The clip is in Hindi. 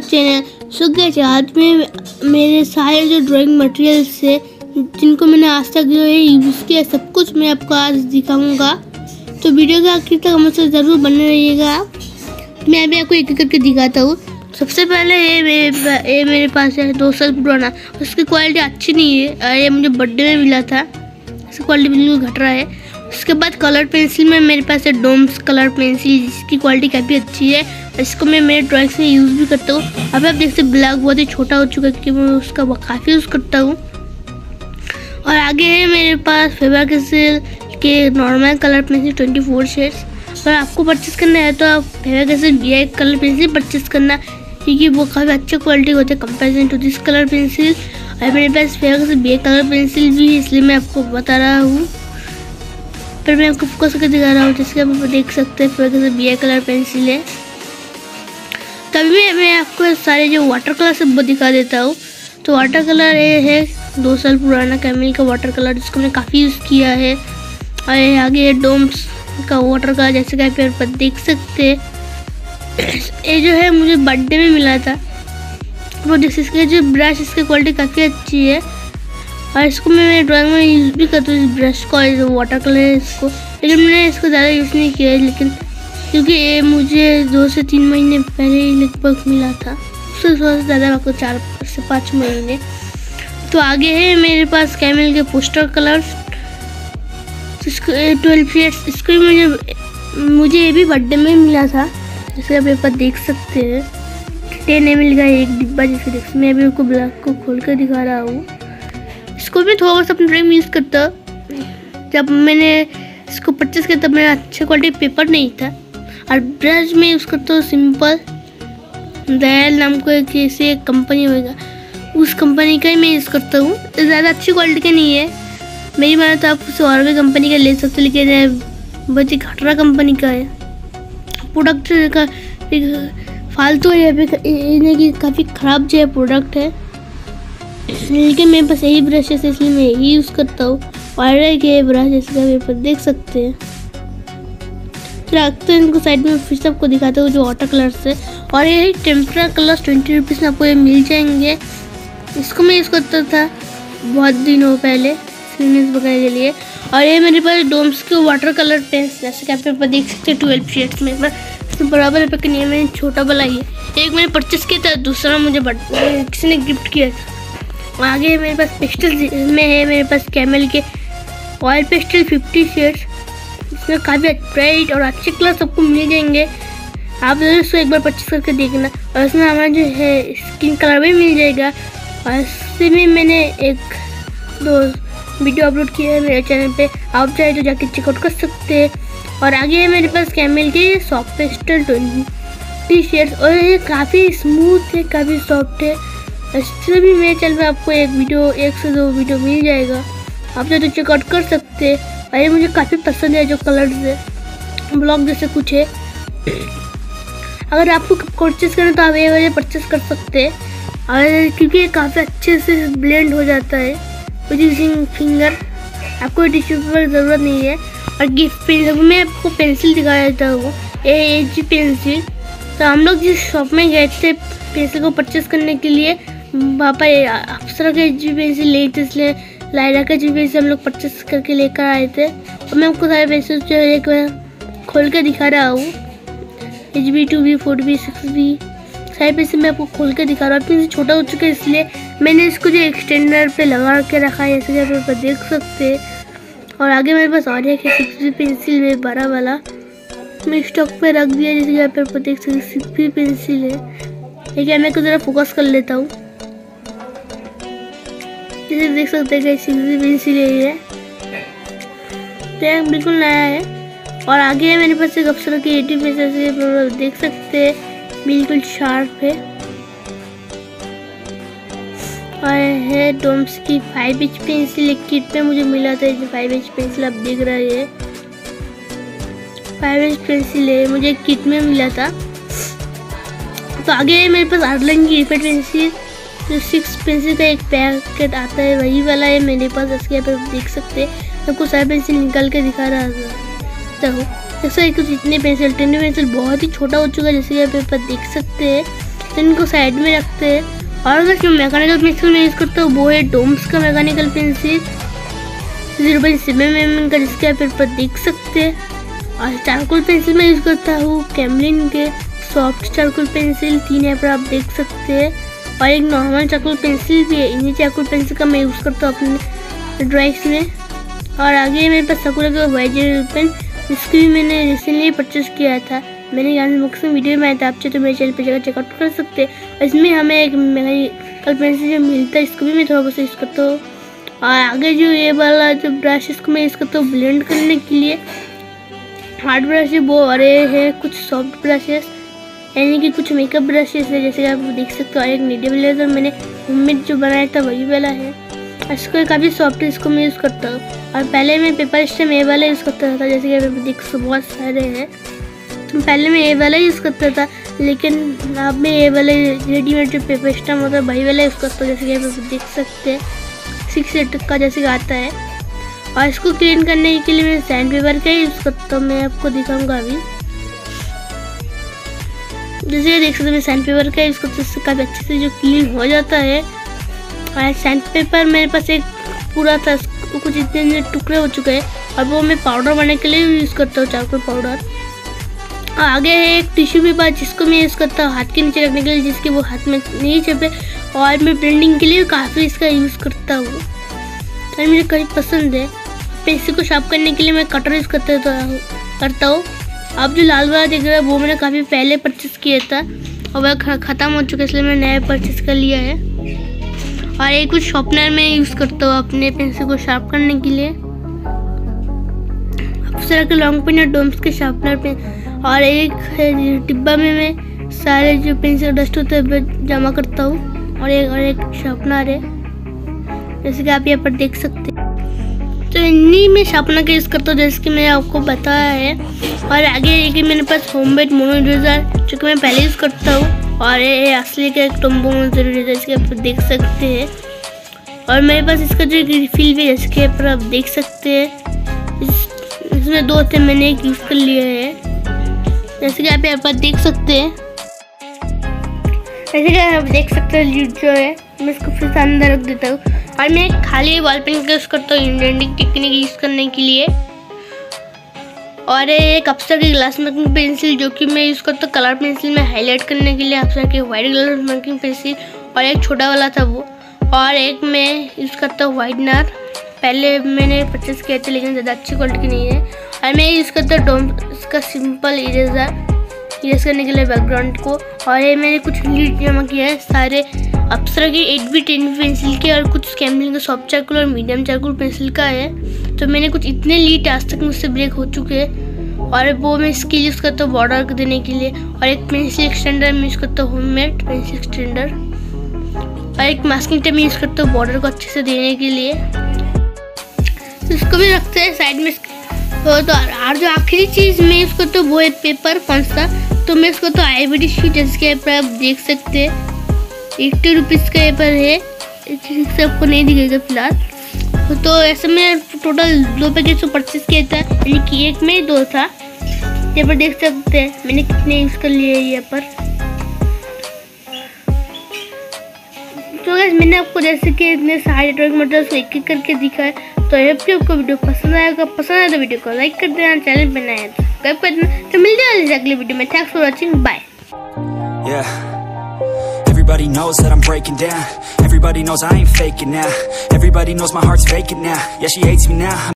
बच्चे हैं। सो गाइस आज में मेरे सारे जो ड्राइंग मटेरियल्स है जिनको मैंने आज तक जो है यूज़ किया सब कुछ मैं आपको आज दिखाऊंगा। तो वीडियो के आखिर तक हमसे ज़रूर बने रहिएगा। मैं अभी आपको एक एक करके दिखाता हूँ। सबसे पहले ये मेरे पास है 2 साल पुराना, उसकी क्वालिटी अच्छी नहीं है। ये मुझे बर्थडे में मिला था, इसकी क्वालिटी बिल्कुल घट रहा है। उसके बाद कलर पेंसिल में मेरे पास है डोम्स कलर पेंसिल, जिसकी क्वालिटी काफ़ी अच्छी है। इसको मैं मेरे ड्राइंग्स में यूज़ भी करता हूँ। अभी आप देख सकते ब्लैक बहुत ही छोटा हो चुका है क्योंकि मैं उसका काफ़ी यूज़ करता हूँ। और आगे है मेरे पास फेबर कैसेल के नॉर्मल कलर पेंसिल 24 शेड्स। अगर आपको परचेस करना है तो आप Faber Castell black colour pencil purchase करना, क्योंकि वो काफ़ी अच्छे क्वालिटी होते हैं comparison to this colour pencil. और मेरे पास Faber Castell black colour pencil भी है, इसलिए मैं आपको बता रहा हूँ। पर मैं आपको फोकस करके दिखा रहा हूँ, जैसे आप देख सकते हैं favour Castell black colour pencil है। तभी मैं आपको सारे जो वाटर कलर सब दिखा देता हूँ। तो वाटर कलर ये है 2 साल पुराना कैमिल का वाटर कलर, जिसको मैंने काफ़ी यूज़ किया है। और आगे डोम्स का वाटर कलर, जैसे कि आप यहाँ पर देख सकते हैं। ये जो है मुझे बर्थडे में मिला था। वो जैसे इसके जो ब्रश, इसकी क्वालिटी काफ़ी अच्छी है और इसको मैं मेरे ड्राइंग में यूज़ भी करता हूँ। इस ब्रश को, जो वाटर कलर है इसको, लेकिन मैंने इसको ज़्यादा यूज़ नहीं किया है, लेकिन क्योंकि ये मुझे 2 से 3 महीने पहले ही लगभग मिला था, उससे ज़्यादा आपको 4 से 5 महीने। तो आगे है मेरे पास कैमल के पोस्टर कलर्स, इसको 12 शेड्स। इसको मुझे ये भी बर्थडे में मिला था, जैसे आप यहाँ पर देख सकते हैं 10 ml का एक डिब्बा। जैसे देख मैं अभी आपको ब्लैक को खोल कर दिखा रहा हूँ। इसको भी थोड़ा बहुत अपने ड्राइंग में यूज़ करता। जब मैंने इसको परचेस किया तब मेरा अच्छे क्वालिटी पेपर नहीं था। और ब्रश में यूज़ करता हूँ सिंपल दयाल नाम को एक ऐसे कंपनी होगा, उस कंपनी का ही मैं यूज़ करता हूँ। ज़्यादा अच्छी क्वालिटी का नहीं है, मेरी माने तो आप उसे और भी कंपनी का ले सकते, लेकिन बहुत ही घटरा कंपनी का है। प्रोडक्ट का फालतू है, इनकी काफ़ी ख़राब जो है प्रोडक्ट है, लेकिन मेरे पास यही ब्रश है इसलिए मैं यही यूज़ करता हूँ। और ये ब्रश जैसे आप यहाँ पर देख सकते हैं। फिर रखते हैं इनको साइड में, फिर सबको दिखाता हूँ जो वाटर कलर्स है। और ये टेम्परर कलर्स 20 रुपीज़ में आपको ये मिल जाएंगे। इसको मैं यूज़ करता था बहुत दिनों पहले सीरीज वगैरह के लिए। और ये मेरे पास डोम्स के वाटर कलर पेंस, जैसे कि आप यहाँ पर देख सकते हैं 12 शेड्स में। इसमें बराबर पैक नहीं है, मैंने छोटा वाला ही है। एक मैंने परचेस किया था, दूसरा मुझे किसी ने गिफ्ट किया था। आगे मेरे पास पेस्टल में है मेरे पास कैमल के ऑयल पेस्टल 50 शेड्स। इसमें काफ़ी ब्राइट और अच्छे कलर सबको मिल जाएंगे, आप जरूर इसको एक बार परचेस करके देखना। और इसमें हमारा जो है स्किन कलर भी मिल जाएगा। और इससे भी मैंने 1-2 वीडियो अपलोड किया है मेरे चैनल पे, आप चाहे तो जाके चेकआउट कर सकते हैं। और आगे है मेरे पास कैमल के सॉफ्ट पेस्टल 20 शेड्स, और ये काफ़ी स्मूथ है, काफ़ी सॉफ्ट है। इससे भी मेरे चैनल पे आपको 1 से 2 वीडियो मिल जाएगा, आप चाहे तो चेकआउट कर सकते हैं। और ये मुझे काफ़ी पसंद है, जो कलर्स है ब्लॉक जैसे कुछ है। अगर आपको परचेस करना तो आप ये वाले परचेस कर सकते हैं, और क्योंकि ये काफ़ी अच्छे से ब्लेंड हो जाता है विद यूजिंग फिंगर, आपको टिश्यू पेपर ज़रूरत नहीं है। और गिफ्ट पेंसिल, मैं आपको पेंसिल दिखा देता हूँ, ये एच पेंसिल। तो हम लोग जिस शॉप में गए थे पेंसिल को परचेस करने के लिए, वहाँ पर अप्सरा का एच पेंसिल ले थे, इसलिए लायरा का एच पेंसिल हम लोग परचेस करके लेकर आए थे। और मैं आपको सारे पेंसिल जो एक बार खोल कर दिखा रहा हूँ, HB 2B 4B 6B सारे पेंसिल मैं आपको खोल के दिखा रहा हूँ। पेंसिल छोटा हो चुका है, इसलिए मैंने इसको जो एक्सटेंडर पे लगा के रखा है, जैसे कि आप यहाँ पर देख सकते हैं। और आगे मेरे पास और एक 6B पेंसिल है, बड़ा वाला, मैं स्टॉक पे रख दिया, जैसे कि आप यहाँ पर देख सकते हैं 6B पेंसिल है। ठीक है, मैं को ज़रा फोकस कर लेता हूँ, जैसे देख सकते हैं 6B पेंसिल है ये, तो बिल्कुल नया है। और आगे है मेरे पास एक अप्सरा की 80 पेंसिल, देख सकते हैं बिल्कुल शार्प है। और है डोम्स की 5H पेंसिल, एक किट में मुझे मिला था। ये 5H पेंसिल आप देख रहे हैं, 5H पेंसिल है, मुझे एक किट में मिला था। तो आगे है मेरे पास आर्टलाइन की रिफिल पेंसिल, जो 6 पेंसिल का एक पैकेट आता है, वही वाला है मेरे पास। इसके यहाँ पर देख सकते हैं, मैं कुछ सारे पेंसिल निकाल के दिखा रहा था। जैसे कुछ इतने पेंसिल 10 पेंसिल बहुत ही छोटा हो चुका है, जैसे आप यहाँ पर देख सकते हैं। तो इनको साइड में रखते हैं। और अगर जो मैकेनिकल पेंसिल में यूज़ करता हूँ वो है डोम्स का मैकेनिकल पेंसिल 0.7 का, जिसके आप पर देख सकते हैं। और चारकोल पेंसिल में यूज़ करता हूँ कैमलिन के सॉफ्ट चारकोल पेंसिल 3 यहाँ पर आप देख सकते हैं। और एक नॉर्मल चारकोल पेंसिल भी है। इन्हीं चारकोल पेंसिल का मैं यूज़ करता हूँ अपने ड्राइंग्स में। और आगे मेरे पास सकूरा का वाइट जेल पेन, इसकी भी मैंने रिसेंटली परचेस किया था। मैंने यहाँ से मुख्य वीडियो में आया था, आप चाहे तो मेरे चैनल पर जाकर चेकआउट कर सकते हैं। और इसमें हमें एक मैकेनिकल पेंसिल जो मिलता है इसको भी मैं थोड़ा बहुत यूज़ करता हूँ। और आगे जो ये वाला जो ब्रश इसको मैं यूज़ करता हूँ ब्लेंड करने के लिए। हार्ड ब्रश है वो, और ये है कुछ सॉफ्ट ब्रशेस यानी कि कुछ मेकअप ब्रशेस है, जैसे आप देख सकते हो। और एक नीडल लेजर मैंने होममेड जो बनाया था वही वाला है। इसको काफ़ी सॉफ्ट है, इसको मैं यूज़ करता हूँ। और पहले मैं पेपर स्टेम ए वाला यूज़ करता था, जैसे कि आप देख सकते बहुत सारे हैं। तो पहले मैं ए वाला यूज़ करता था, लेकिन अब मैं ए वाला रेडीमेड जो पेपर स्टेम होता है वही वाला यूज़ करता हूँ, जैसे कि आप देख सकते हैं 6 लीटर का जैसे आता है। और इसको क्लीन करने के लिए मैं सैंड पेपर का यूज़ करता हूँ। मैं आपको दिखाऊंगा अभी, जैसे देख सकते हैं मैं सैंड पेपर का यूज़ करता हूँ, इससे काफ़ी अच्छे से जो क्लीन हो जाता है। और सैंड पेपर मेरे पास एक पूरा था, कुछ इतने टुकड़े हो चुके हैं, और वो मैं पाउडर बनाने के लिए यूज़ करता हूँ, चारकोल पाउडर। आगे है एक टिश्यू पेपर जिसको मैं यूज़ करता हूँ हाथ के नीचे रखने के लिए, जिसके वो हाथ में नहीं छपे। और मैं ब्लेंडिंग के लिए काफ़ी इसका यूज़ करता हूँ, और मुझे काफ़ी पसंद है। पेंसिल को शार्प करने के लिए मैं कटर यूज़ करता हूँ। अब जो लाल वाला दिख रहा है वो मैंने काफ़ी पहले परचेस किया था, और वह ख़त्म हो चुका है, इसलिए मैंने नया परचेस कर लिया है। और एक कुछ शॉर्पनर में यूज़ करता हूँ अपने पेंसिल को शार्प करने के लिए, अप्सरा के लॉन्ग पेन या डोम्स के शार्पनर पे। और एक डिब्बा में मैं सारे जो पेंसिल डस्ट होते हैं जमा करता हूँ। और एक शार्पनर है, जैसे कि आप यहाँ पर देख सकते हैं। तो इन्हीं में शार्पनर का यूज़ करता हूँ, जैसे कि मैंने आपको बताया है। और आगे एक मेरे पास होममेड मोनो इरेजर जो कि मैं पहले यूज़ करता हूँ, और ये असली का एक टम्बो मोनो इरेजर, इसके आप देख सकते हैं। और मेरे पास इसका जो रिफिल भी है, जैसे कि आप देख सकते हैं, इसमें 2 थे, मैंने एक यूज़ कर लिया है, जैसे कि आप यहाँ पर देख सकते हैं। जैसे कि आप देख सकते हैं जो है, मैं इसको फिर से अंदर रख देता हूँ। और मैं खाली बॉल पेन का यूज़ करता हूँ इंडेंटिंग टेक्निक यूज़ करने के लिए। और एक अप्सरा की ग्लास मार्किंग पेंसिल जो कि मैं यूज़ करता हूँ कलर पेंसिल में हाईलाइट करने के लिए, अप्सरा की वाइट ग्लास मार्किंग पेंसिल। और एक छोटा वाला था वो। और एक मैं यूज़ करता हूँ वाइटनर, पहले मैंने परचेस किया था लेकिन ज़्यादा अच्छी क्वालिटी की नहीं है। और मैं यूज़ करता हूँ डोम्स का सिंपल इरेजर इरेज करने के लिए बैकग्राउंड को। और ये मैंने कुछ लीड जमा किया है सारे अप्सरा के 8B 10B पेंसिल के, और कुछ कैमलिन का सॉफ्ट चारकोल और मीडियम चारकोल पेंसिल का है। तो मैंने कुछ इतने लीड आज तक मुझसे ब्रेक हो चुके हैं, और वो मैं इसके यूज़ करता हूँ बॉर्डर देने के लिए। और एक पेंसिल एक्सटेंडर मैं यूज़ करता हूँ होममेड पेंसिल एक्सटेंडर। और एक मास्किंग टेप यूज़ करता हूँ बॉर्डर को अच्छे से देने के लिए। तो इसको भी रखते हैं साइड में। तो और जो आखिरी चीज़ मैं यूज़ करता हूँ वो है पेपर, कौन सा, तो मैं इसको तो IVD शीट, जैसे कि आप देख सकते हैं 80 रुपीज़ का पेपर है, से आपको नहीं दिखेगा फिलहाल। तो ऐसे में टोटल 2 पैकेट को परचेस किया था, यानी कि एक में 2 था। यहाँ पर देख सकते हैं मैंने कितने यूज़ कर लिए यहाँ पर। तो गाइस मैंने आपको जैसे कि इतने सारे ड्राइंग मटेरियल्स को एक-एक करके दिखाया। तो आई होप कि आपको वीडियो पसंद आया तो वीडियो को लाइक कर देना, चैनल पर नया है तो सब्सक्राइब कर देना। तो मिलते हैं अगले वीडियो में। Thanks for watching, bye. Everybody knows that I'm breaking down. Everybody knows I ain't faking now. Everybody knows my heart's vacant now. Yeah, she hates me now.